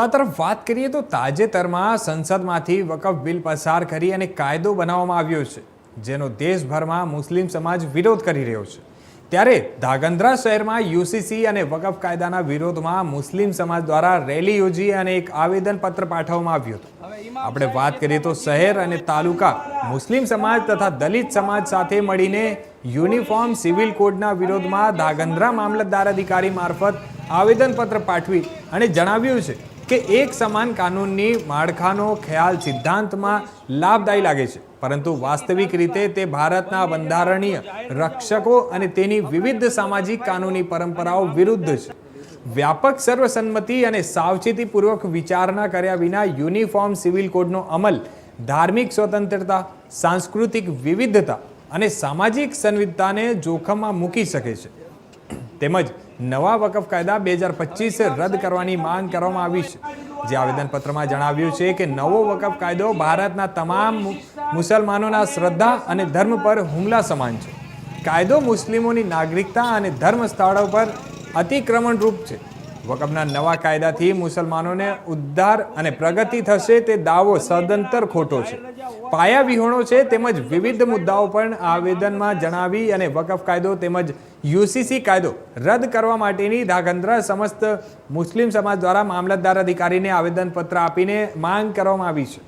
આ તરફ વાત કરીએ તો તાજેતરમાં સંસદમાંથી વકફ બિલ પસાર કરી અને કાયદો બનાવવામાં આવ્યો છે, જેનો દેશભરમાં મુસ્લિમ સમાજ વિરોધ કરી રહ્યો છે. ત્યારે ધાંગધ્રા શહેરમાં યુસીસી અને વકફ કાયદાના વિરોધમાં મુસ્લિમ સમાજ દ્વારા રેલી યોજી અને એક આવેદનપત્ર પાઠવવામાં આવ્યું હતું. આપણે વાત કરીએ તો શહેર અને તાલુકા મુસ્લિમ સમાજ તથા દલિત સમાજ સાથે મળીને યુનિફોર્મ સિવિલ કોડના વિરોધમાં ધાંગધ્રા મામલતદાર અધિકારી મારફત આવેદનપત્ર પાઠવી અને જણાવ્યું છે કે એક સમાન કાનૂનની માળખાનો ખ્યાલ સિદ્ધાંતમાં લાભદાયી લાગે છે, પરંતુ વાસ્તવિક રીતે તે ભારતના બંધારણીય રક્ષકો અને તેની વિવિધ સામાજિક કાનૂની પરંપરાઓ વિરુદ્ધ છે. વ્યાપક સર્વસંમતિ અને સાવચેતીપૂર્વક વિચારણા કર્યા વિના યુનિફોર્મ સિવિલ કોડનો અમલ ધાર્મિક સ્વતંત્રતા, સાંસ્કૃતિક વિવિધતા અને સામાજિક સંવિધાનને જોખમમાં મૂકી શકે છે. તેમજ નવા વકફ કાયદા 2025 રદ કરવાની માંગ કરવામાં આવી છે. જે આવેદનપત્રમાં જણાવ્યું છે કે નવો વકફ કાયદો ભારતના તમામ મુસલમાનોના શ્રદ્ધા અને ધર્મ પર હુમલા સમાન છે. કાયદો મુસ્લિમોની નાગરિકતા અને ધર્મ સ્થળો પર અતિક્રમણરૂપ છે. વકફના નવા કાયદાથી મુસલમાનોને ઉદ્ધાર અને પ્રગતિ થશે તે દાવો સદંતર ખોટો છે, પાયાવિહોણો છે. તેમજ વિવિધ મુદ્દાઓ પણ આવેદનમાં જણાવી અને વકફ કાયદો તેમજ યુસીસી કાયદો રદ કરવા માટેની ધાંગધ્રા સમસ્ત મુસ્લિમ સમાજ દ્વારા મામલતદાર અધિકારીને આવેદનપત્ર આપીને માંગ કરવામાં આવી છે.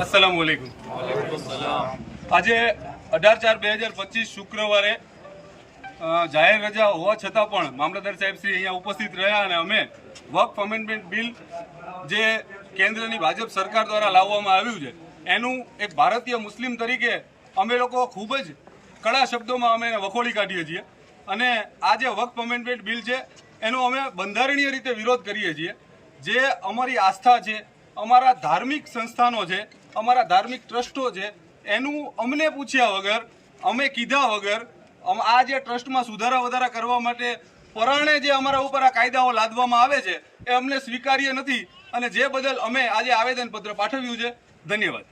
अस्सलाम वालेकुम। आज 18/4/2025 शुक्रवारे जाहिर रजा होवा छतां पण मामलतदार साहेब श्री अहींया उपस्थित रह्या अने अमे वक्फ अमेन्डमेंट बिल जे केन्द्रनी भाजप सरकार द्वारा लाववामां आव्युं छे एनुं एक भारतीय मुस्लिम तरीके अमे लोको खूब ज कड़ा शब्दोमां अमे वखोळी काढीए छीए अने आ जे वक्फ अमेन्डमेंट बिल छे एनो अमे बंधारणीय रीते विरोध करीए छीए. जे अमारी आस्था छे, अमारा धार्मिक संस्थानो छे, अमारा धार्मिक ट्रस्टो छे एनु अमने पूछ्या वगर, अमे कीधा वगर आ जे ट्रस्टमां सुधारा वधारा करवा माटे पराणे जे अमारा उपर आ कायदाओ लादवामां आवे छे ए अमने स्वीकार्य नथी अने जे बदल अमे आज आवेदनपत्र पाठव्युं छे. धन्यवाद.